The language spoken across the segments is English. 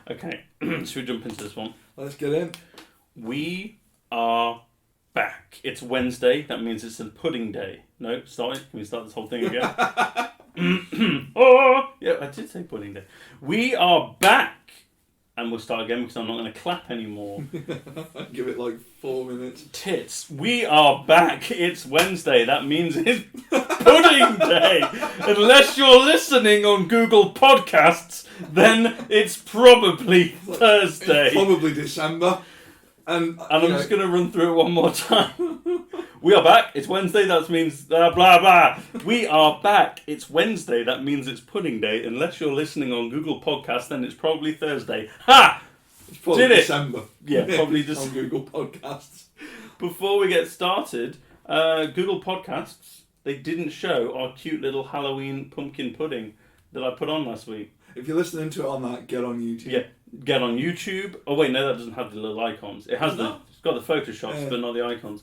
Okay, should we jump into this one? Let's get in. We are back. It's Wednesday. That means it's a pudding day. No, sorry. Can we start this whole thing again? Oh, yeah, I did say pudding day. We are back. And we'll start again because I'm not going to clap anymore. Give it like 4 minutes. Tits. We are back. It's Wednesday. That means it's pudding day. Unless you're listening on Google Podcasts, then it's probably Thursday. It's probably December. And I'm just going to run through it one more time. We are back. It's Wednesday. That means blah, blah. We are back. It's Wednesday. That means it's pudding day. Unless you're listening on Google Podcasts, then it's probably Thursday. Ha! It's probably Did it? December. Yeah, probably just on Google Podcasts. Before we get started, Google Podcasts, they didn't show our cute little Halloween pumpkin pudding that I put on last week. If you're listening to it on that, get on YouTube. Yeah, get on YouTube. Oh wait, no, that doesn't have the little icons. It has it's got the Photoshops, but not the icons.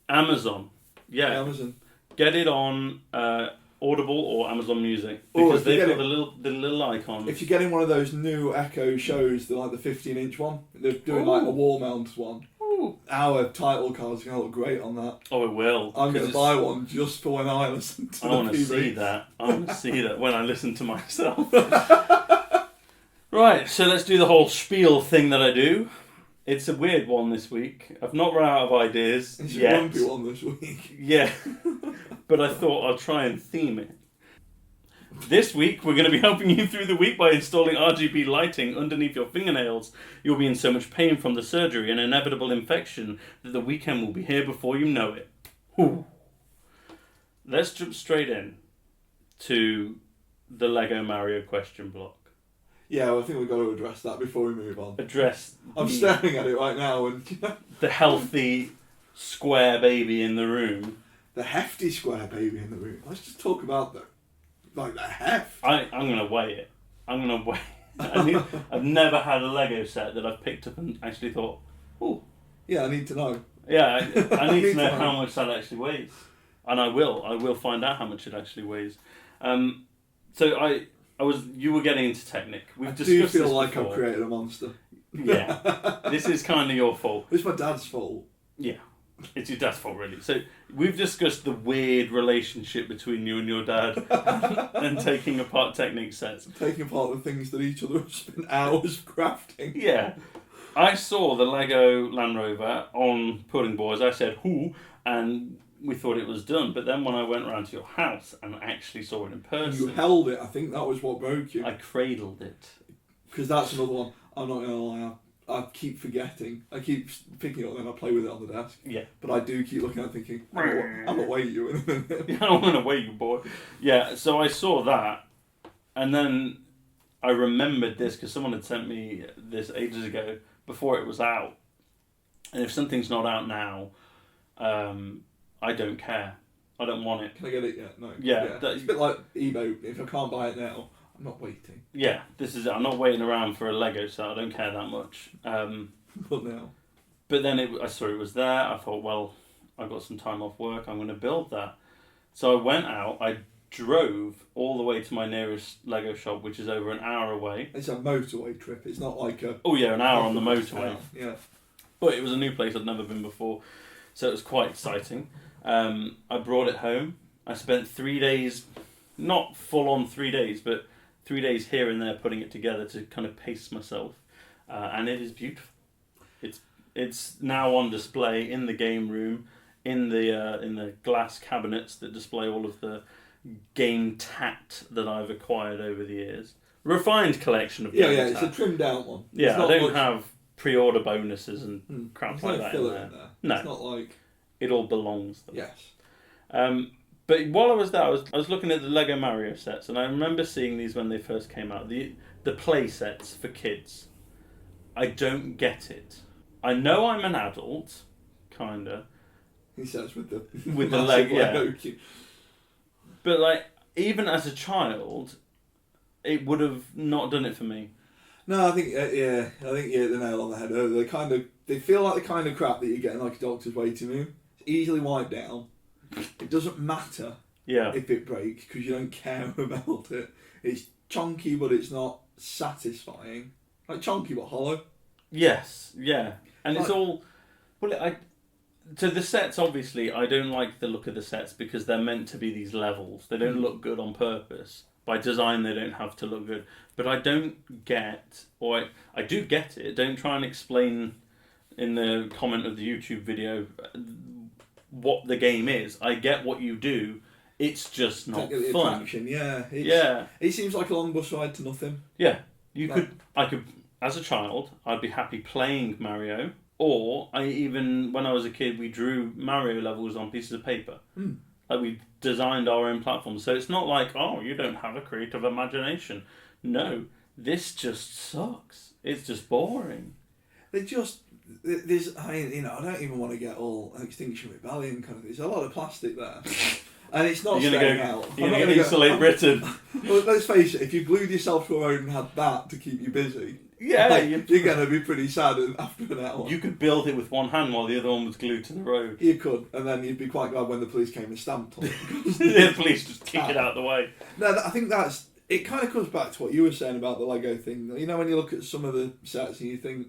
Amazon. Yeah. Amazon. Get it on Audible or Amazon Music because they've got the little icons. If you're getting one of those new Echo shows, like the 15-inch one, they're doing like a wall mount one. Ooh. Our title card's going to look great on that. Oh, it will. I'm going to buy one just for when I listen to the TV. I want to see that. I want to see that when I listen to myself. Right, so let's do the whole spiel thing that I do. It's a weird one this week. I've not run out of ideas It's yet. a grumpy one this week. Yeah, but I thought I'll try and theme it. This week, we're going to be helping you through the week by installing RGB lighting underneath your fingernails. You'll be in so much pain from the surgery and inevitable infection that the weekend will be here before you know it. Whew. Let's jump straight in to the Lego Mario question block. Yeah, well, I think we've got to address that before we move on. I'm staring at it right now and... the healthy square baby in the room. The hefty square baby in the room. Let's just talk about the heft. I'm going to weigh it. I'm going to weigh it. I've never had a Lego set that I've picked up and actually thought, oh. Yeah, I need to know. Yeah, I need to know how much that actually weighs. And I will find out how much it actually weighs. So you were getting into Technic. We've discussed this do feel like before. I've created a monster. Yeah. This is kind of your fault. It's my dad's fault. Yeah. It's your dad's fault, really. So we've discussed the weird relationship between you and your dad and taking apart Technic sets. Taking apart the things that each other have spent hours crafting. Yeah. I saw the Lego Land Rover on Pudding Boys. I said, who? And we thought it was done. But then when I went round to your house and actually saw it in person... You held it. I think that was what broke you. I cradled it. Because that's another one. I'm not going to lie. I keep forgetting. I keep picking it up and I play with it on the desk. Yeah. But I do keep looking at it thinking, I'm going to weigh you in a minute. Yeah, I'm going to weigh you, boy. Yeah, so I saw that. And then I remembered this because someone had sent me this ages ago before it was out. And if something's not out now, I don't care. I don't want it. Can I get it yet? No. Yeah. It's a bit like eBay. If I can't buy it now, I'm not waiting. Yeah, this is it. I'm not waiting around for a Lego set. I don't care that much. But now. But then I saw it was there. I thought, well, I've got some time off work. I'm going to build that. So I went out. I drove all the way to my nearest Lego shop, which is over an hour away. It's a motorway trip. It's not like a... Oh yeah, an hour on the motorway. Yeah. But it was a new place I'd never been before. So it was quite exciting. I brought it home. I spent 3 days, not full on 3 days, but 3 days here and there putting it together to kind of pace myself. And it is beautiful. It's now on display in the game room, in the glass cabinets that display all of the game tat that I've acquired over the years. Refined collection of game tat. It's a trimmed down one. Yeah, I don't have pre-order bonuses and crap like that in there. No. It's not like... It all belongs though. Yes. But while I was there, I was looking at the Lego Mario sets, and I remember seeing these when they first came out. The play sets for kids. I don't get it. I know I'm an adult, kinda. He says with the leg, yeah. Lego. But like, even as a child, it would have not done it for me. No, I think you hit the nail on the head earlier. They feel like the kind of crap that you get in like a doctor's waiting room. It's easily wiped down. It doesn't matter if it breaks because you don't care about it. It's chunky, but it's not satisfying. Like chunky but hollow. Yes, yeah. And it's all... Well, so the sets, obviously, I don't like the look of the sets because they're meant to be these levels. They don't look good on purpose. By design, they don't have to look good. But I don't get, or I do get it. Don't try and explain in the comment of the YouTube video what the game is. I get what you do. It's just not the fun. Attraction, yeah. It seems like a long bus ride to nothing. Yeah, I could, as a child, I'd be happy playing Mario. Or when I was a kid, we drew Mario levels on pieces of paper. Like we designed our own platforms. So it's not like, oh, you don't have a creative imagination. No, this just sucks. It's just boring. I don't even want to get all Extinction Rebellion kind of. There's a lot of plastic there. And it's not You're staying out. You're going to insulate Britain. Well, let's face it, if you glued yourself to a road and had that to keep you busy, yeah, you're going to be pretty sad after an hour. You could build it with one hand while the other one was glued to the road. You could, and then you'd be quite glad when the police came and stamped on it. The police just kick it out of the way. No, I think it kind of comes back to what you were saying about the Lego thing. You know, when you look at some of the sets and you think,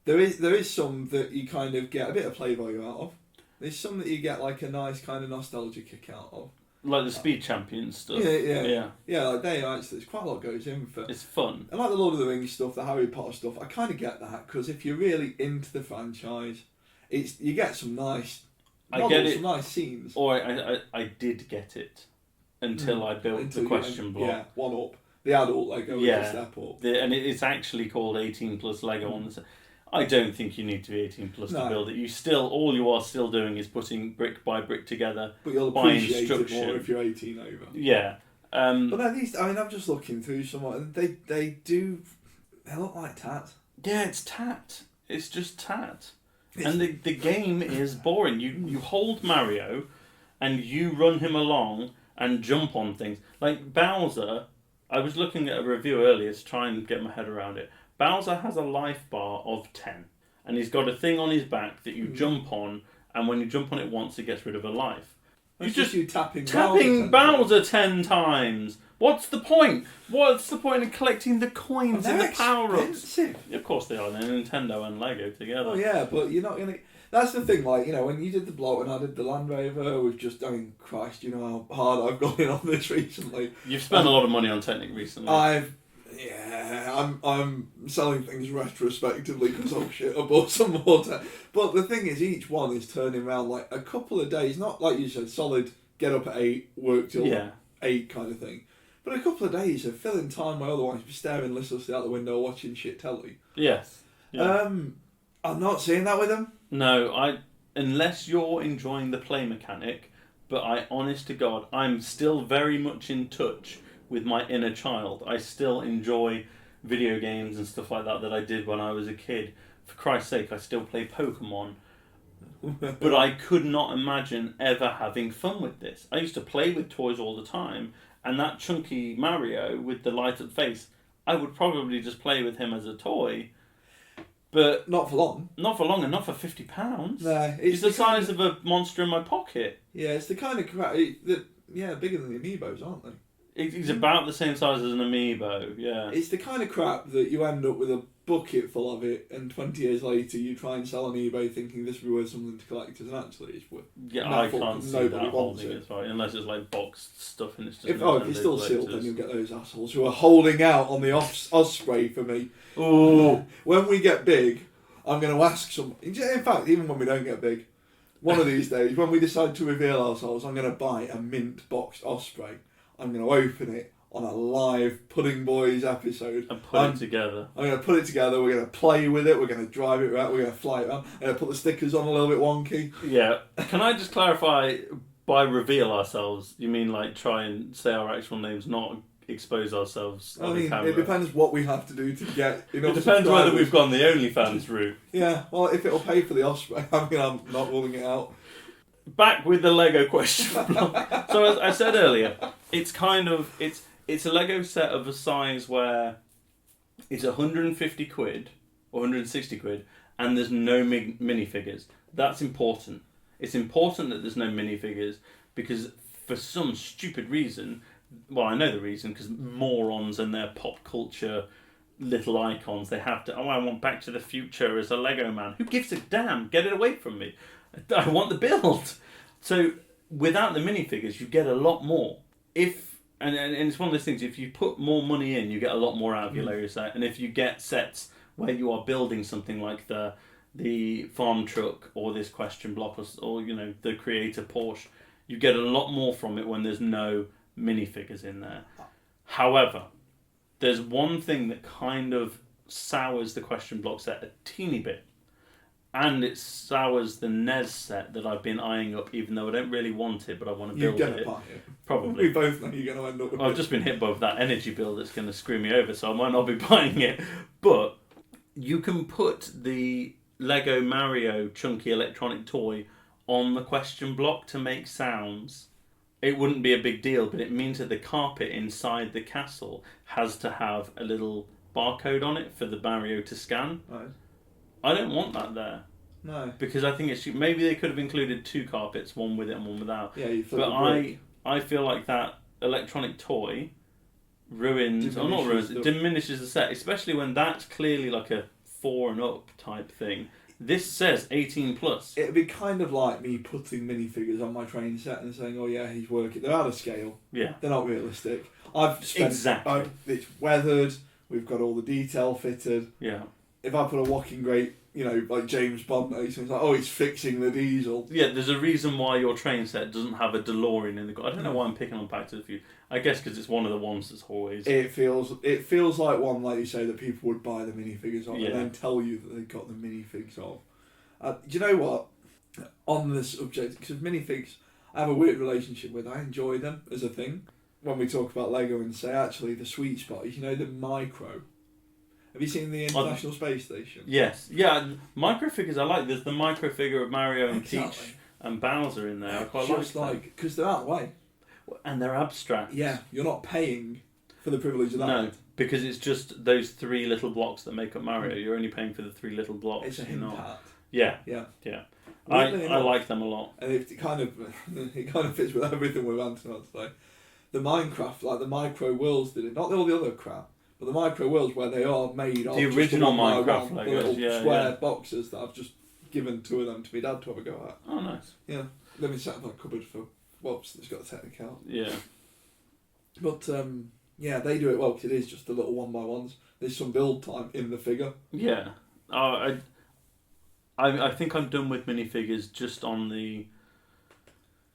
there is some that you kind of get a bit of play value out of. There's some that you get like a nice kind of nostalgia kick out of. Like the Speed Champions stuff. Yeah, like they actually, there's quite a lot goes in for it. It's fun. And like the Lord of the Rings stuff, the Harry Potter stuff, I kind of get that, because if you're really into the franchise, you get some nice models, some nice scenes. Or I did get it until I built the question block. Yeah, one up. The adult Lego with the step up. And it's actually called 18 plus Lego on the... I don't think you need to be 18 plus to build it. All you are still doing is putting brick by brick together. But you'll appreciate it more if you're 18 over. Yeah. But no, I'm just looking through some. They look like tat. Yeah, it's tat. It's just tat. And the game is boring. You hold Mario, and you run him along and jump on things. Like Bowser, I was looking at a review earlier to try and get my head around it. Bowser has a life bar of 10, and he's got a thing on his back that you jump on, and when you jump on it once, it gets rid of a life. You tapping Bowser 10 times. What's the point? What's the point of collecting the coins and the power-ups? Of course they are. They're Nintendo and Lego together. Oh yeah, but you're not going to... That's the thing, like, when you did the block and I did the Land Rover, we've just, Christ, you know how hard I've gone in on this recently. You've spent a lot of money on Technic recently. I'm selling things retrospectively because I bought some more. But the thing is, each one is turning around like a couple of days, not like you said, solid, get up at 8, work till 8 kind of thing. But a couple of days of filling time where otherwise be staring listlessly out the window watching shit telly. Yes. Yeah. I'm not seeing that with them. No, unless you're enjoying the play mechanic, but honest to God, I'm still very much in touch with my inner child. I still enjoy video games and stuff like that I did when I was a kid. For Christ's sake, I still play Pokemon. But I could not imagine ever having fun with this. I used to play with toys all the time, and that chunky Mario with the light-up face, I would probably just play with him as a toy. But not for long. Not for long, and not for £50. No, it's the size of a monster in my pocket. Yeah, it's the kind of crap that bigger than the Amiibos, aren't they? He's about the same size as an Amiibo, yeah. It's the kind of crap that you end up with a bucket full of it, and 20 years later you try and sell on eBay thinking this will be worth something to collectors, and actually it's worth... Yeah, I can't see that holding it, right? Unless it's like boxed stuff and it's just... If it's still sealed, then you'll get those assholes who are holding out on the Osprey for me. Oh. When we get big, I'm going to ask some... In fact, even when we don't get big, one of these days, when we decide to reveal ourselves, I'm going to buy a mint boxed Osprey. I'm going to open it on a live Pudding Boys episode. And put it together. I'm going to put it together, we're going to play with it, we're going to drive it around, we're going to fly it around, I'm going to put the stickers on a little bit wonky. Yeah. Can I just clarify, by reveal ourselves, you mean like try and say our actual names, not expose ourselves on the camera? It depends what we have to do to get... It depends whether we've gone the OnlyFans route. Yeah, well, if it'll pay for the Osprey, I'm not ruling it out. Back with the Lego question. So as I said earlier, it's a Lego set of a size where it's 150 quid or 160 quid and there's no minifigures. That's important. It's important that there's no minifigures because for some stupid reason, well, I know the reason, because morons and their pop culture little icons. They have to, I want Back to the Future as a Lego man. Who gives a damn? Get it away from me. I want the build. So without the minifigures, you get a lot more. And it's one of those things, if you put more money in, you get a lot more out of your Lego set. And if you get sets where you are building something like the farm truck or this question block or the creator Porsche, you get a lot more from it when there's no minifigures in there. However, there's one thing that kind of sours the question block set a teeny bit. And it sours the NES set that I've been eyeing up, even though I don't really want it, but I want to build it. Probably. We both know you're going to end up with I've just been hit by that energy bill that's going to screw me over, so I might not be buying it. But you can put the Lego Mario chunky electronic toy on the question block to make sounds. It wouldn't be a big deal, but it means that the carpet inside the castle has to have a little barcode on it for the Mario to scan. Right. I don't want that there. No. Because I think maybe they could have included 2 carpets, one with it and one without. Yeah, you flip But the brick. I feel like that electronic toy diminishes the set, especially when that's clearly like a 4 and up type thing. This says 18 plus. It'd be kind of like me putting minifigures on my train set and saying, "Oh yeah, he's working." They're out of scale. Yeah, they're not realistic. It's weathered. We've got all the detail fitted. Yeah. If I put a walking great, like James Bond, it's like, oh, he's fixing the diesel. Yeah, there's a reason why your train set doesn't have a DeLorean in the. I don't know why I'm picking on Back to the Future. I guess because it's one of the ones that's always. It feels like one, like you say, that people would buy the minifigures of and then tell you that they've got the minifigs of. Do you know what? On the subject, because minifigs, I have a weird relationship with. I enjoy them as a thing. When we talk about Lego and say, actually, the sweet spot is, the micro. Have you seen the International Space Station? Yes. Yeah, micro figures I like. There's the micro figure of Mario and Peach and Bowser in there. I quite like because they're out of the way. And they're abstract. Yeah, you're not paying for the privilege of that. No, because it's just those 3 little blocks that make up Mario. You're only paying for the 3 little blocks. It's a hint hat. Yeah. I like them a lot. And it kind of fits with everything we're ranting about today. The Minecraft, like the micro worlds did it, not all the other crap. But the micro worlds where they are made of the original Minecraft Legos, the little square boxes that I've just given 2 of them to my dad to have a go at. Oh, nice. Yeah, let me set up a cupboard for Wobbs that's got a technical. Yeah. But they do it well because it is just the little 1x1s. There's some build time in the figure. Yeah. I think I'm done with minifigures just on the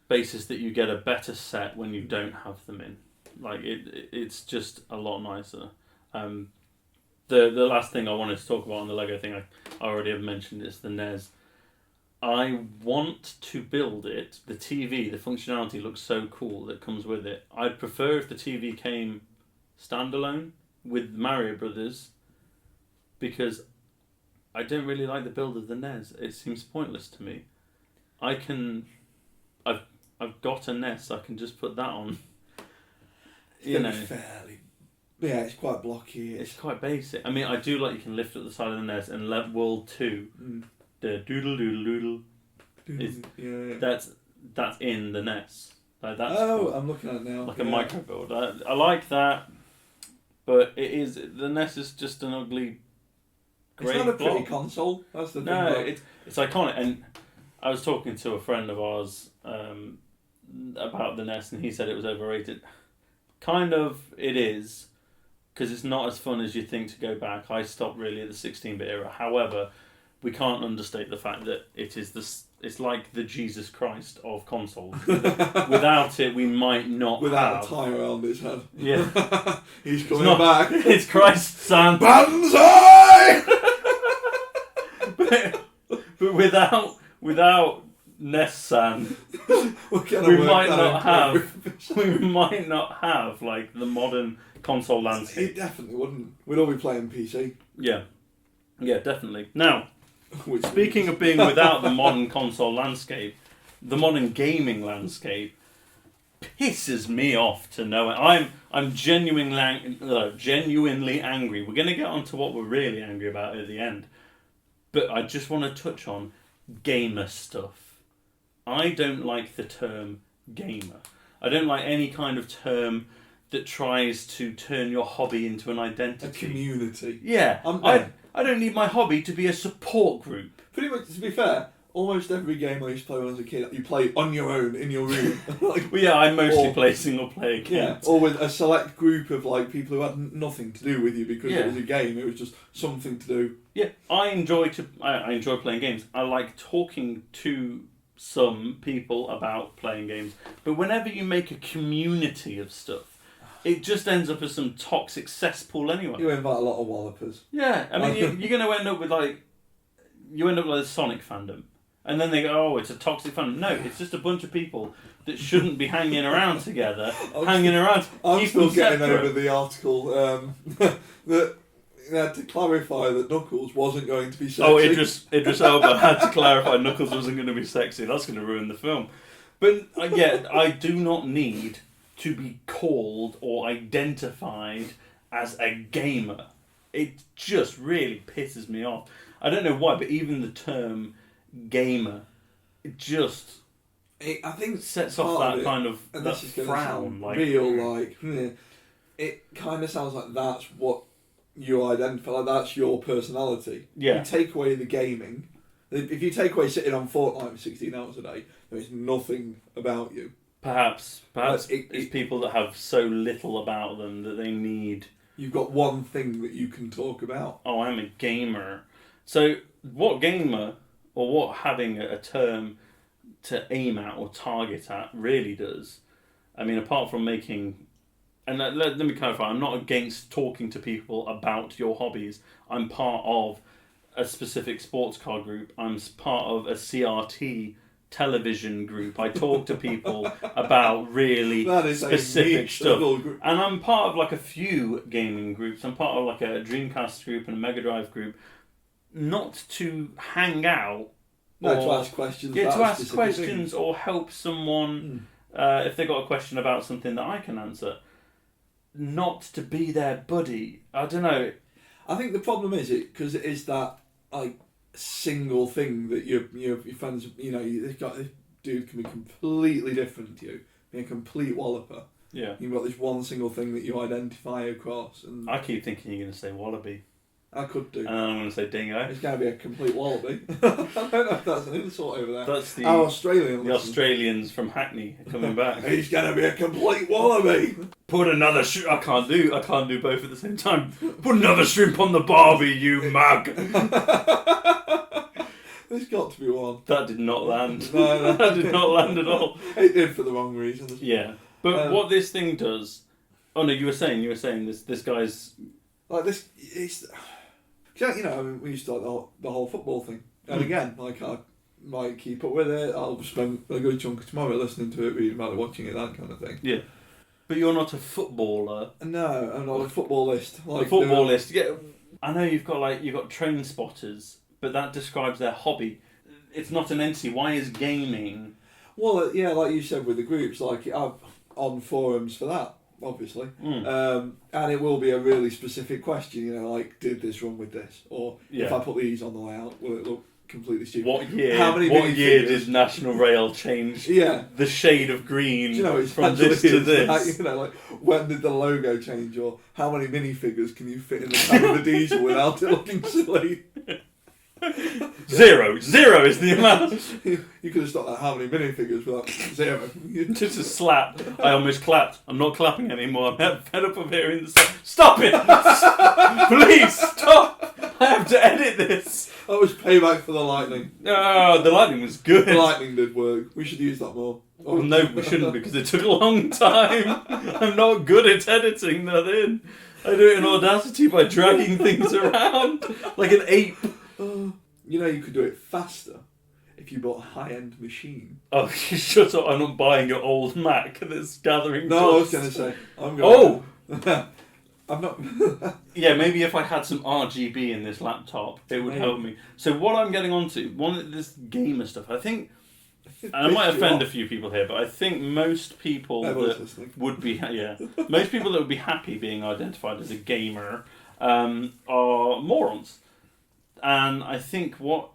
basis that you get a better set when you don't have them in. Like it's just a lot nicer. The last thing I wanted to talk about on the Lego thing, I already have mentioned, is the NES. I want to build it. The TV, the functionality looks so cool that comes with it. I'd prefer if the TV came standalone with Mario Brothers, because I don't really like the build of the NES. It seems pointless to me. I've got a NES. I can just put that on. Fairly. Yeah, it's quite blocky. It's quite basic. I mean, I do like you can lift up the side of the NES and let World 2, the doodle doodle doodle. That's in the NES. Like that's cool. I'm looking at it now. Like a micro build. I like that, but the NES is just an ugly. It's not a pretty console. That's the thing. No, it's iconic. And I was talking to a friend of ours about the NES, and he said it was overrated. Kind of, it is, because it's not as fun as you think to go back. I stopped really at the 16-bit era. However, we can't understate the fact that it's like the Jesus Christ of consoles. Without it, we might not Without a tie around his head. Yeah. He's coming back. It's Christ's son. Banzai! but without Ness-san, we might not have like the modern console landscape. It definitely wouldn't. We'd all be playing PC. Yeah, definitely. Now, speaking of being without the modern console landscape, the modern gaming landscape pisses me off to no end. I'm genuinely angry. We're going to get on to what we're really angry about at the end, but I just want to touch on gamer stuff. I don't like the term gamer. I don't like any kind of term that tries to turn your hobby into an identity. A community. Yeah. I don't need my hobby to be a support group. Pretty much, to be fair, almost every game I used to play when I was a kid, you play on your own in your room. Well, yeah, I mostly play single player games. Yeah, or with a select group of like people who had nothing to do with you because it was a game. It was just something to do. Yeah, I enjoy playing games. I like talking to some people about playing games. But whenever you make a community of stuff, it just ends up as some toxic cesspool anyway. You invite a lot of wallopers. Yeah, I mean, you're going to end up with like a Sonic fandom. And then they go, oh, it's a toxic fandom. No, it's just a bunch of people that shouldn't be hanging around together. I'm still getting over the article that you had to clarify that Knuckles wasn't going to be sexy. Oh, Idris Elba had to clarify Knuckles wasn't going to be sexy. That's going to ruin the film. But yeah, I do not need to be called or identified as a gamer. It just really pisses me off. I don't know why, but even the term gamer, I think sets off that kind of that frown. Like it kind of sounds like that's what you identify. Like that's your personality. Yeah. You take away the gaming. If you take away sitting on Fortnite for 16 hours a day, there is nothing about you. Perhaps it's people that have so little about them that they need. You've got one thing that you can talk about. Oh, I'm a gamer. So what gamer, or what having a term to aim at or target at really does, I mean, apart from making... And let me clarify, I'm not against talking to people about your hobbies. I'm part of a specific sports car group. I'm part of a CRT television group. I talk to people about really specific stuff. And I'm part of like a few gaming groups. I'm part of like a Dreamcast group and a Mega Drive group. Not to hang out. No, to ask questions. Yeah, to ask questions or help someone if they got a question about something that I can answer. Not to be their buddy. I don't know. I think the problem is because it is that like single thing that your friends, this dude can be completely different to you, be a complete walloper. Yeah. You've got this one single thing that you identify across, and I keep thinking you're going to say wallaby. I could do. And then I'm going to say dingo. It's going to be a complete wallaby. I don't know if that's an insult over there. That's the Australian. The Australians from Hackney are coming back. He's going to be a complete wallaby. Put another I can't do both at the same time. Put another shrimp on the barbie, you mug. There's got to be one. That did not land. No. That did not land at all. It did for the wrong reasons. Yeah. But what this thing does... Oh no, you were saying this guy's... Like this... It's... I mean, we used to like the whole football thing. And again, like I might keep up with it. I'll spend a good chunk of tomorrow listening to it, reading about it, watching it, that kind of thing. Yeah. But you're not a footballer. No, I'm not a footballist. Like, a footballist, yeah. I know you've got train spotters, but that describes their hobby. It's not an entity. Why is gaming? Well, yeah, like you said with the groups, like I'm on forums for that, obviously. And it will be a really specific question, like, did this run with this? Or if I put these on the layout, will it look completely stupid? What year did National Rail change the shade of green from this to this? Like, when did the logo change? Or how many minifigures can you fit in the cab of a diesel without it looking silly? Zero is the amount. You could have stopped at how many minifigures without zero. Just a slap. I almost clapped. I'm not clapping anymore. I'm fed up of hearing the Stop it! Please stop! I have to edit this. That was payback for the lightning. Oh, the lightning was good. The lightning did work. We should use that more. Well, no, we shouldn't because it took a long time. I'm not good at editing that in. I do it in Audacity by dragging things around like an ape. You could do it faster if you bought a high-end machine. Oh, shut up. I'm not buying your old Mac that's gathering dust. No, I was going to say. I'm not... Yeah, maybe if I had some RGB in this laptop, it would help me. So what I'm getting onto, this gamer stuff, I think... And I might offend a few people here, but I think most people would be happy being identified as a gamer are morons. And I think who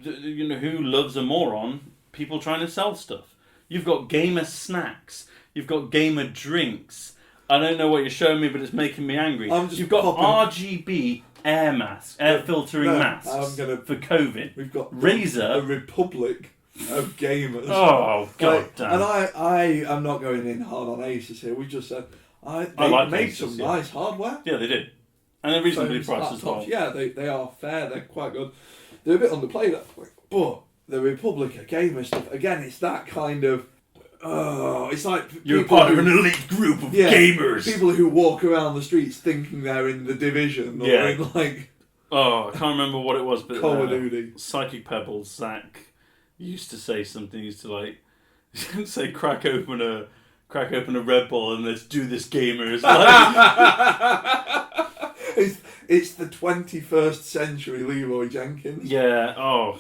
loves a moron? People trying to sell stuff. You've got gamer snacks. You've got gamer drinks. I don't know what you're showing me, but it's making me angry. You've got RGB air masks, air filtering masks for COVID. We've got Razer, a republic of gamers. Oh, god damn. And I am not going in hard on Asus here. We just said they like make Asus, some nice hardware. Yeah, they did. And they're reasonably priced as well. Yeah, they are fair. They're quite good. They're a bit underplayed at point. But the republic of gamers stuff, again, it's that kind of... it's like you're part of an elite group of gamers. People who walk around the streets thinking they're in the Division or in like... Oh, I can't remember what it was, but Call of Duty. Psychic Pebbles, Zach used to say something. He used to like say, "Crack open a Red Bull and let's do this, gamers." It's the 21st century Leroy Jenkins. Yeah. Oh,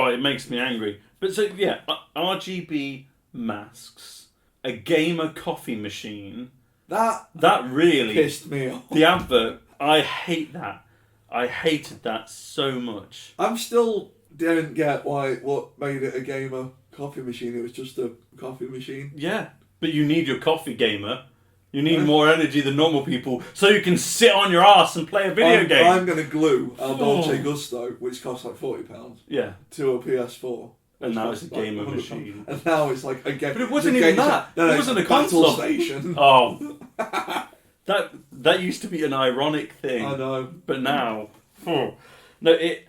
it makes me angry. But so yeah, RGB masks, a gamer coffee machine. That really pissed me off. The advert, I hate that. I hated that so much. I'm still didn't get what made it a gamer coffee machine. It was just a coffee machine. Yeah, but you need your coffee, gamer. You need more energy than normal people, so you can sit on your ass and play a video game. I'm going to glue El Dolce Gusto, which costs like £40, to a PS4. And now it's a gamer machine. And now it's like a game. But it wasn't even that. No, it wasn't a console station. Oh, that used to be an ironic thing. I know. But now, no, it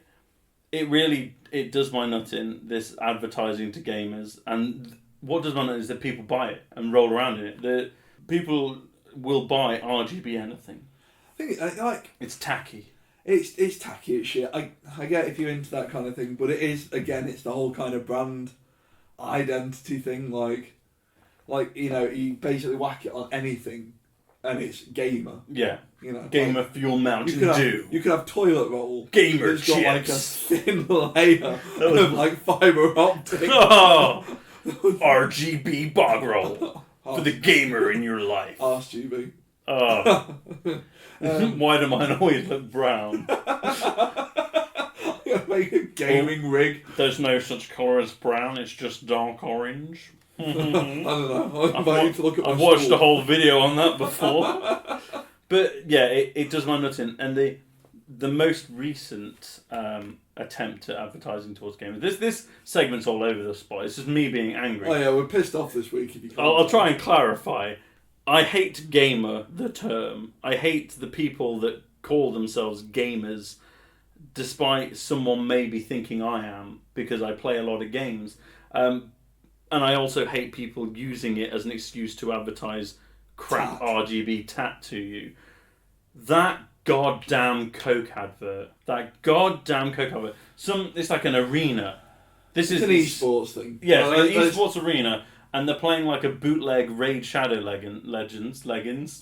really does my nut in, this advertising to gamers. And what does my nut is that people buy it and roll around in it. The people will buy RGB anything. I think like it's tacky. It's tacky as shit. I get if you're into that kind of thing, but it is, again, it's the whole kind of brand identity thing. Like you basically whack it on anything, and it's gamer. Yeah. Gamer like, fuel Mountain Dew. You could have toilet roll. Gamer chips. Got like a thin layer of like fibre optic. Oh, RGB bog roll for the gamer in your life. RGB. Oh. Why do mine always look brown? Make a gaming rig. There's no such colour as brown, it's just dark orange. I don't know. I've watched a whole video on that before. But yeah, it does my nut in. And the most recent attempt at advertising towards gamers. This segment's all over the spot. It's just me being angry. Oh yeah, we're pissed off this week. If you I'll try and clarify. I hate gamer, the term. I hate the people that call themselves gamers, despite someone maybe thinking I am, because I play a lot of games. And I also hate people using it as an excuse to advertise crap RGB tat to you. That goddamn Coke advert. It's like an arena. It's an esports thing. Yeah, it's like an esports arena. And they're playing like a bootleg Raid Shadow Legends.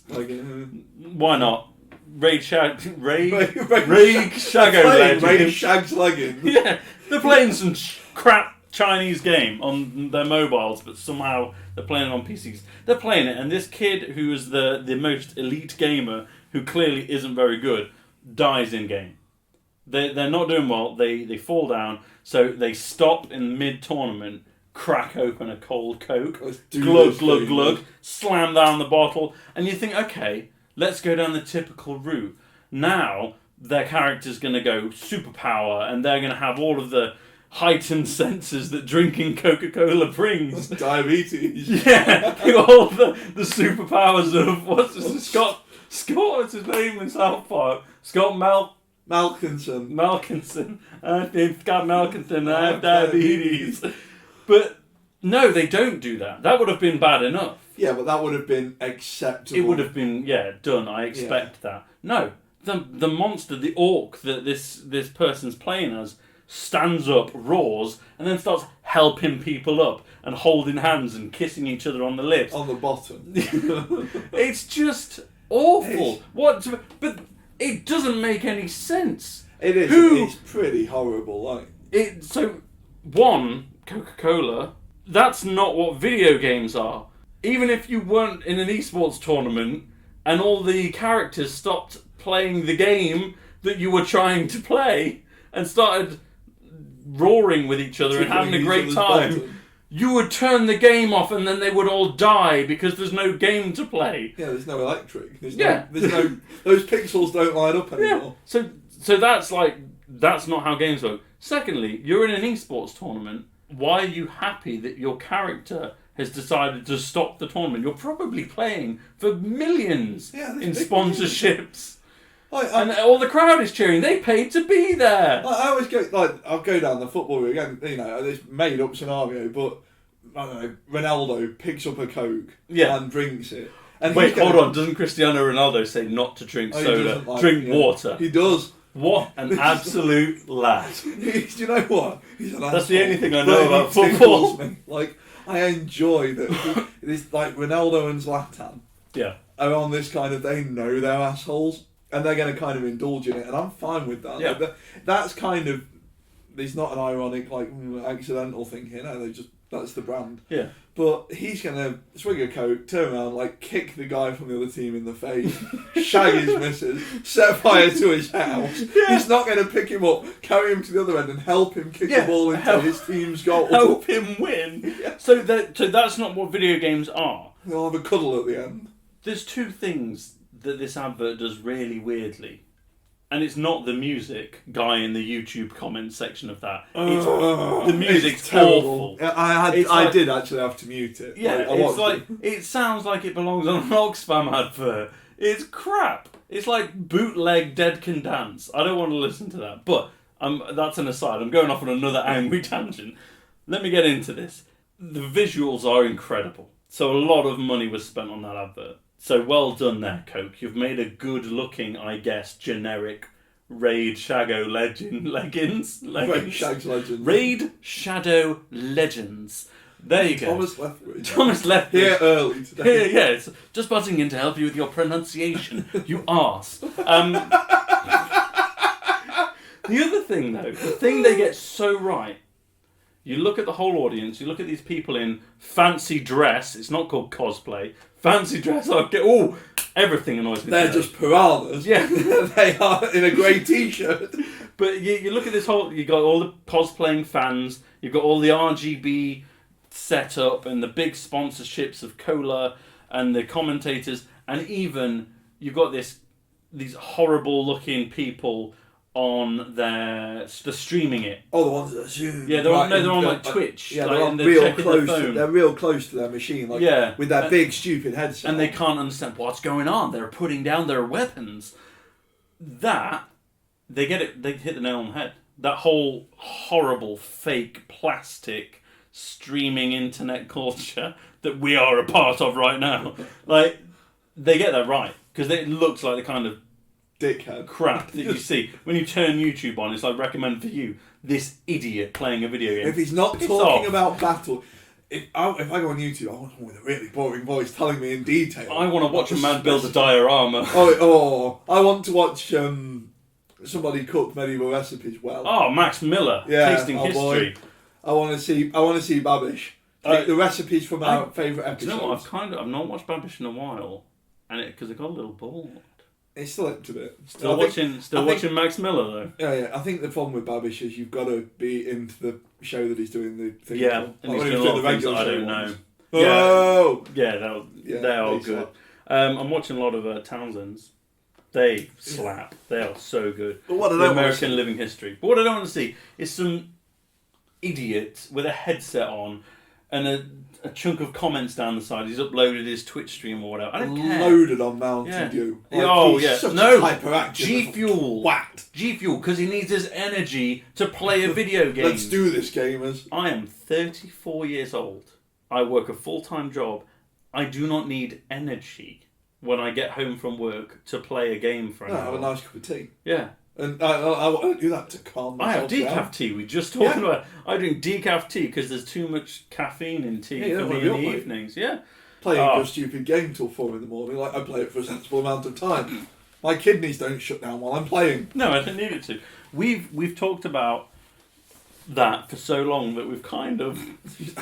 Why not? Raid Shadow Legends. Raid Shags Legends. Yeah, they're playing some crap Chinese game on their mobiles, but somehow they're playing it on PCs. They're playing it, and this kid who is the most elite gamer, who clearly isn't very good, dies in game. They're not doing well. They fall down, so they stop in mid-tournament. Crack open a cold Coke, glug, slam down the bottle, and you think, okay, let's go down the typical route. Now, their character's going to go superpower, and they're going to have all of the heightened senses that drinking Coca-Cola brings. Diabetes. Yeah, all the superpowers of, Scott, what's his name in South Park? Scott Malkinson. I've got Malkinson, I have diabetes. But no, they don't do that. That would have been bad enough. Yeah, but that would have been acceptable. It would have been, done. I expect that. No, the monster, the orc that this person's playing as, stands up, roars, and then starts helping people up and holding hands and kissing each other on the lips. On the bottom. It's just awful. But it doesn't make any sense. It is. It's pretty horrible. Coca-Cola, that's not what video games are. Even if you weren't in an esports tournament and all the characters stopped playing the game that you were trying to play and started roaring with each other and having a great time, you would turn the game off and then they would all die because there's no game to play. Yeah, there's no electric. There's Yeah. no those pixels don't light up anymore. Yeah. So that's not how games work. Secondly, you're in an esports tournament. Why are you happy that your character has decided to stop the tournament? You're probably playing for millions in sponsorships. And all the crowd is cheering. They paid to be there. I always go, I'll go down the football route again, this made up scenario, but I don't know, Ronaldo picks up a Coke and drinks it. And wait, hold on, doesn't Cristiano Ronaldo say not to drink soda, drink water? He does. What an absolute lad. Do you know what? He's an That's the only thing I know about football. Like, I enjoy that this, like, Ronaldo and Zlatan are on this kind of, they know they're assholes. And they're going to kind of indulge in it, and I'm fine with that. Yeah. Like, that's kind of, it's not an ironic, like, accidental thing here. No, that's the brand. Yeah. But he's going to swing a Coke, turn around, like, kick the guy from the other team in the face, shag his missus, set fire to his house. Yeah. He's not going to pick him up, carry him to the other end, and help him kick the ball into his team's goal. Help him win. Yeah. So that's not what video games are. They'll have a cuddle at the end. There's two things that this advert does really weirdly, and it's not the music guy in the YouTube comment section of that. It's, the music's awful. I did actually have to mute it. Yeah, it sounds like it belongs on an Oxfam advert. It's crap. It's like bootleg Dead Can Dance. I don't want to listen to that, but that's an aside. I'm going off on another angry tangent. Let me get into this. The visuals are incredible. So a lot of money was spent on that advert. So well done there, Coke. You've made a good-looking, I guess, generic Raid Shadow leggings. Raid Shags Legends. Raid Shadow Legends. There you go. Thomas Lethbridge. Here early today. Yeah, it's just buzzing in to help you with your pronunciation. You arse. The other thing, though, the thing they get so right, you look at the whole audience, you look at these people in fancy dress, it's not called cosplay, fancy dress, everything annoys me. They're just piranhas. Yeah. They are in a grey t-shirt. But you look at this whole, you got all the cosplaying fans, you've got all the RGB set up and the big sponsorships of cola and the commentators, and even you've got these horrible looking people on they're streaming it. Oh, the ones that zoom. Yeah, they're on like Twitch. Yeah, like, they're real close to their machine. Like, with their big stupid headset. And they can't understand what's going on. They're putting down their weapons. That they get it. They hit the nail on the head. That whole horrible fake plastic streaming internet culture that we are a part of right now. Like, they get that right because it looks like the kind of dickhead crap that you see when you turn YouTube on. It's like recommend for you this idiot playing a video game. If he's not talking about battle, if I go on YouTube, I want someone with a really boring voice telling me in detail. I want to watch a man build a diorama. I want to watch somebody cook medieval recipes well. Oh, Max Miller, tasting history. Boy. I want to see Babish. The recipes from our favourite episodes. Do you know what? I've not watched Babish in a while, and because it got a little bored. It's still up to it. Still watching Max Miller though. Yeah. I think the problem with Babish is you've got to be into the show that he's doing the thing. Yeah, and he's doing a lot of things that I don't know. Oh, they're all good. I'm watching a lot of Townsend's. They slap. They are so good. But what I don't American Living History. But what I don't want to see is some idiot with a headset on and a chunk of comments down the side. He's uploaded his Twitch stream or whatever. I don't care. Loaded on Mountain Dew. Hyperactive. G Fuel, because he needs his energy to play a video game. Let's do this, gamers. I am 34 years old. I work a full-time job. I do not need energy when I get home from work to play a game for an hour. Have a nice cup of tea. Yeah. And I want to do that to calm myself down. I have decaf tea. We just talked about it. I drink decaf tea because there's too much caffeine in tea for me in the evenings. Yeah. Playing your stupid game till 4 in the morning. Like, I play it for a sensible amount of time. My kidneys don't shut down while I'm playing. No, I don't need it to. We've talked about that for so long that we've kind of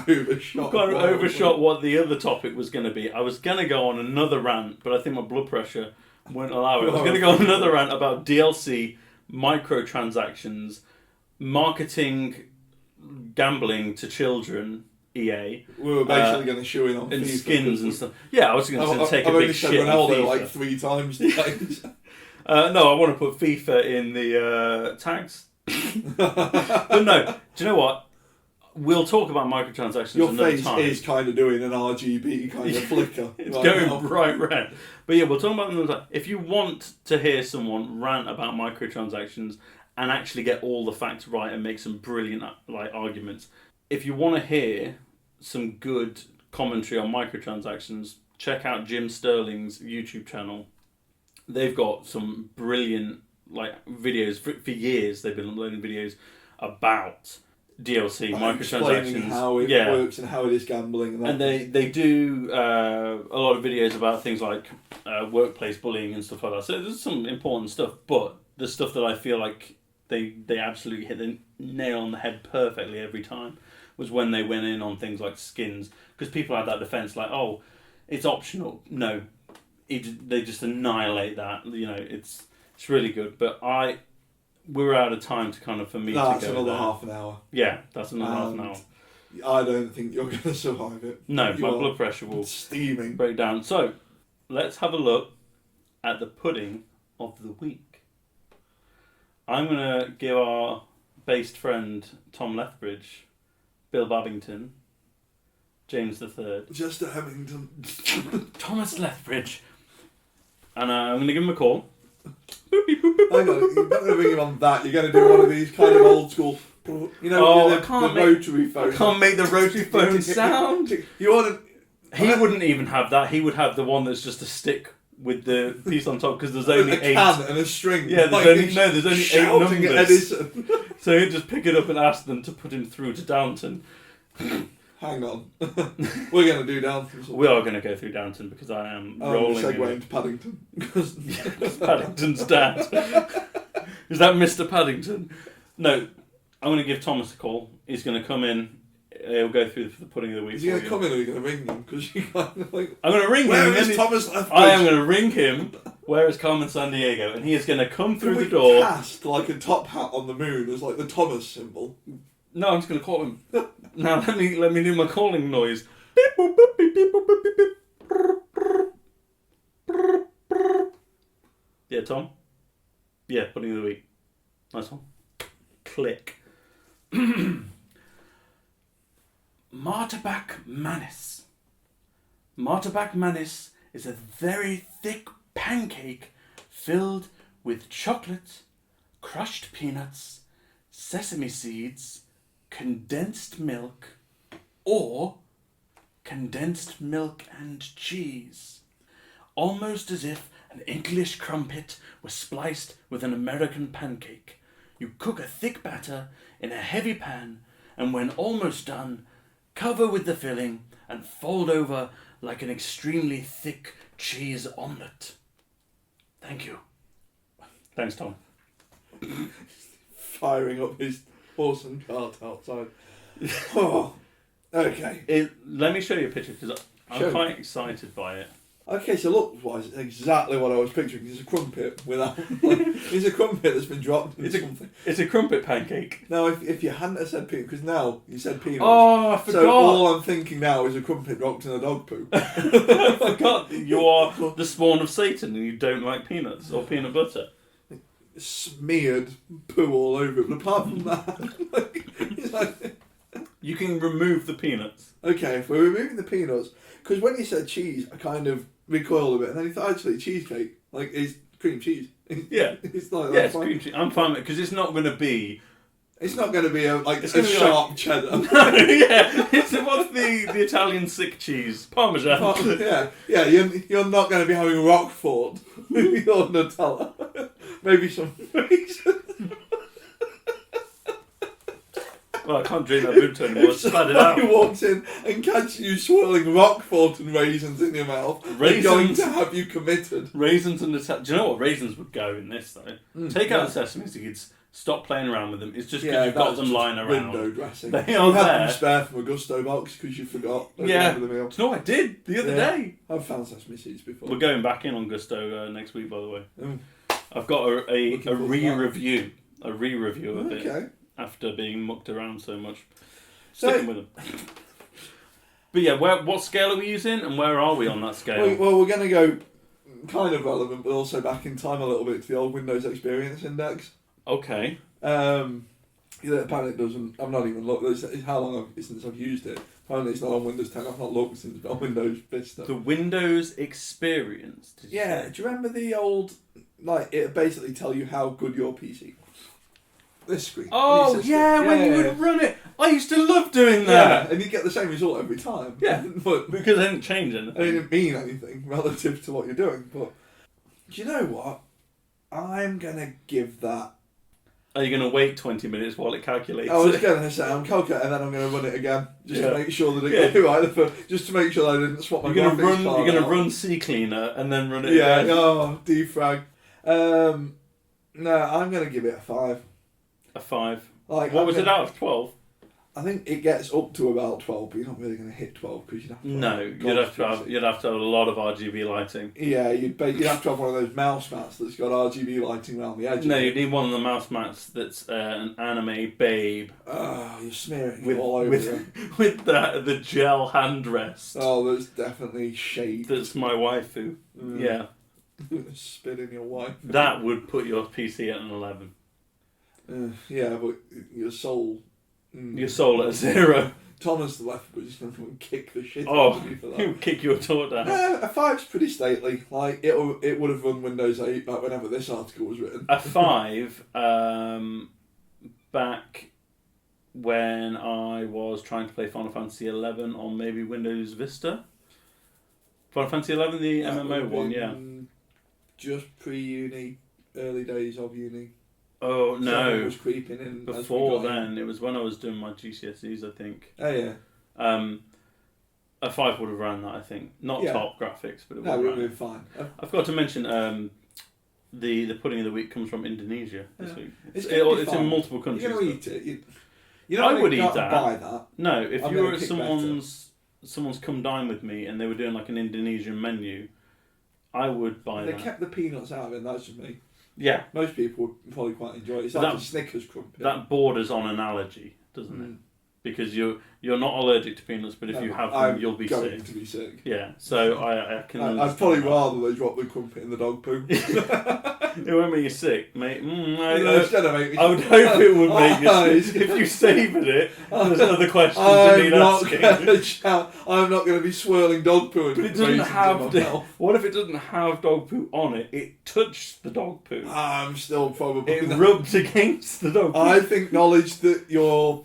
overshot what the other topic was going to be. I was going to go on another rant, but I think my blood pressure won't allow it. I was going to go on another rant about DLC, microtransactions, marketing, gambling to children, EA. We were basically going to show in on and FIFA skins and stuff. Yeah, I was going to take a big shit on Ronaldo FIFA. like 3 times today. No, I want to put FIFA in the tags. But no, do you know what? We'll talk about microtransactions another time. Your face is kind of doing an RGB kind of flicker. It's going bright red. But yeah, we'll talk about them another time. If you want to hear someone rant about microtransactions and actually get all the facts right and make some brilliant arguments, if you want to hear some good commentary on microtransactions, check out Jim Sterling's YouTube channel. They've got some brilliant videos for years. They've been uploading videos about DLC, microtransactions, how it works and how it is gambling. And they do a lot of videos about things like workplace bullying and stuff like that. So there's some important stuff, but the stuff that I feel like they absolutely hit the nail on the head perfectly every time was when they went in on things like skins, because people had that defense like, oh, it's optional. No, they just annihilate that. It's really good. But we're out of time to for me to go. That's another half an hour. Yeah, that's another half an hour. I don't think you're going to survive it. No, my blood pressure will steaming break down. So, let's have a look at the pudding of the week. I'm going to give our based friend Tom Lethbridge, Bill Babington, James III, Chester Hemington, Thomas Lethbridge, and I'm going to give him a call. Hang on, you're not going to bring him on that. You're going to do one of these kind of old school, the rotary phone. I can't make the rotary phone sound. You want to? He wouldn't even have that. He would have the one that's just a stick with the piece on top, because there's only a can and a string. Yeah, there's only 8 numbers. Edison. So he'd just pick it up and ask them to put him through to Downton. Hang on. We're going to do Downton. We are going to go through Downton because I am rolling in segue into Paddington. Because Paddington's dad. Is that Mr. Paddington? No, I'm going to give Thomas a call. He's going to come in. He'll go through the pudding of the week. Is he going to come in or are you going to ring him? Because you kind of I'm going to ring him. Where is Thomas Lethbridge? I am going to ring him. Where is Carmen Sandiego? And he is going to come through the door. Cast a top hat on the moon as the Thomas symbol. No, I'm just going to call him. Now let me do my calling noise. Yeah, Tom? Yeah, pudding of the week. Nice one. Click. Martabak Manis. Martabak Manis is a very thick pancake filled with chocolate, crushed peanuts, sesame seeds, condensed milk, or condensed milk and cheese. Almost as if an English crumpet was spliced with an American pancake. You cook a thick batter in a heavy pan, and when almost done, cover with the filling and fold over like an extremely thick cheese omelette. Thank you. Thanks, Tom. Firing up his awesome cart outside. Oh, okay. Let me show you a picture because I'm quite excited by it. Okay, so look-wise, exactly what I was picturing. It's a crumpet without. It's a crumpet that's been dropped into something. It's a crumpet pancake. Now, if you hadn't have said peanut, because now you said peanuts. Oh, I forgot. So all I'm thinking now is a crumpet dropped in a dog poo. I forgot you are the spawn of Satan and you don't like peanuts or peanut butter. Smeared poo all over it, but apart from that, you can remove the peanuts. Okay, if we're removing the peanuts, because when you said cheese, I kind of recoiled a bit, and then you thought actually cheesecake, it's cream cheese. Yeah, it's it's cream cheese. I'm fine with it because it's not going to be. It's not going to be a sharp cheddar. No, yeah. What's the Italian sick cheese? Parmesan. Yeah. You're not going to be having Roquefort with your Nutella. Maybe some raisins. Well, I can't drink that Vimto anymore. Spat it out. If somebody walks in and catches you swirling Roquefort and raisins in your mouth, they're going to have you committed. Raisins and Nutella. Do you know what? Raisins would go in this, though. Take out the sesame seeds. Stop playing around with them. It's just because you've got them lying around. Window dressing. They are there. Them spare from a Gusto box because you forgot. Yeah. Do you know what I did the other day? I've found sesame seeds before. We're going back in on Gusto next week, by the way. I've got a re-review. A re-review of it. After being mucked around so much. Sticking with them. But yeah, what scale are we using, and where are we on that scale? Well, we're going to go kind of relevant, but also back in time a little bit to the old Windows Experience Index. Okay. Apparently it doesn't. I've not even looked. It's how long since I've used it. Apparently it's not on Windows 10. I've not looked since it's on Windows Vista. The Windows Experience. Did you say? Do you remember the old? Like it basically tell you how good your PC was. This screen. Oh yeah, when you would run it. I used to love doing that. Yeah, and you get the same result every time. Yeah, but because it didn't change anything. It didn't mean anything relative to what you're doing. But do you know what? I'm gonna give that. Are you going to wait 20 minutes while it calculates? I was going to say, I'm calculating and then I'm going to run it again. Just to make sure that it got right. Just to make sure that I didn't swap my graphics card. You're going to run CCleaner and then run it again. Yeah, defrag. No, I'm going to give it a 5. A 5? Like, what was it out of 12? I think it gets up to about 12, but you're not really going to hit 12 because you'd have to. No, you'd have to have a lot of RGB lighting. Yeah, you'd have to have one of those mouse mats that's got RGB lighting around the edge. No, you need one of the mouse mats that's an anime babe. Oh, you're smearing it all over with the gel handrest. Oh, that's definitely shade. That's my waifu. Yeah. Spit in your wife. That would put your PC at an 11. Yeah, but your soul. Your soul at 0. Thomas the left was just going to kick the shit out of you for that. He'll kick your torch down. A 5's pretty stately. Like it would have run Windows 8 back whenever this article was written. A 5 back when I was trying to play Final Fantasy 11 on maybe Windows Vista. Final Fantasy 11, the MMO one, yeah. Just pre-uni, early days of uni. Oh no! Something was creeping in before then. It was when I was doing my GCSEs, I think. Oh yeah. A 5 would have ran that, I think. Not top graphics, but it would have been fine. I've got to mention the pudding of the week comes from Indonesia this week. It's in multiple countries. You're gonna eat it. I would eat that. Buy that. No, if you were at someone's come dine with me and they were doing like an Indonesian menu, I would buy that. They kept the peanuts out of it. That's just me. Yeah. Most people would probably quite enjoy it. It's like a Snickers crumpet. That borders on an allergy, doesn't it? Because you're not allergic to peanuts, but if you have them, you'll be sick. I'm going to be sick. Yeah, so I can. I'd probably rather they drop the crumpet in the dog poo. It won't make you sick, mate. I would hope it would make you sick. If you savoured it, there's other questions you need asking. I'm not going to be swirling dog poo. But it doesn't have. What if it doesn't have dog poo on it? It touched the dog poo. I'm still probably. It rubbed against the dog poo. I think knowledge that your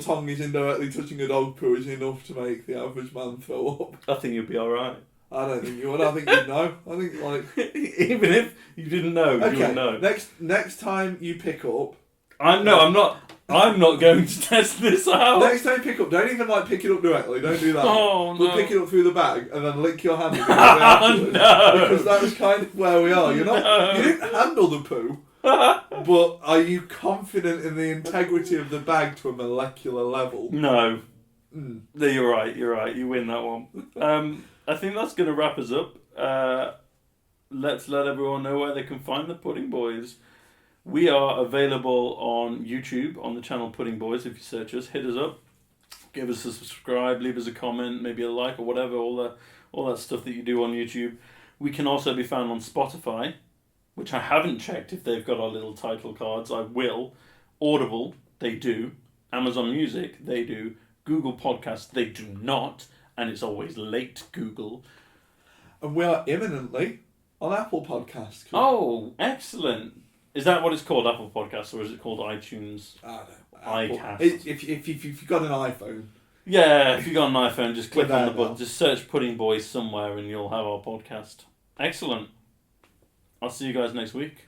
tongue is indirectly touching a dog poo is enough to make the average man throw up. I think you'd be alright. I don't think you would. I think you'd know. I think even if you didn't know, you would know. Next time you pick up. I'm not going to test this out. Next time you pick up, don't even pick it up directly. Don't do that. Oh no! But pick it up through the bag and then lick your hand. Oh no! Because that was kind of where we are. You didn't handle the poo. But are you confident in the integrity of the bag to a molecular level? No. No, you're right. You win that one. I think that's going to wrap us up. Let's let everyone know where they can find the Pudding Boys. We are available on YouTube on the channel Pudding Boys. If you search us, hit us up, give us a subscribe, leave us a comment, maybe a like or whatever. All that stuff that you do on YouTube. We can also be found on Spotify, which I haven't checked if they've got our little title cards. I will. Audible, they do. Amazon Music, they do. Google Podcasts, they do not. And it's always late, Google. And we are imminently on Apple Podcasts. Oh, excellent. Is that what it's called, Apple Podcasts, or is it called iTunes? I don't know. iCast. If you've got an iPhone. Yeah, if you've got an iPhone, just click on the button. Just search Pudding Boys somewhere and you'll have our podcast. Excellent. I'll see you guys next week.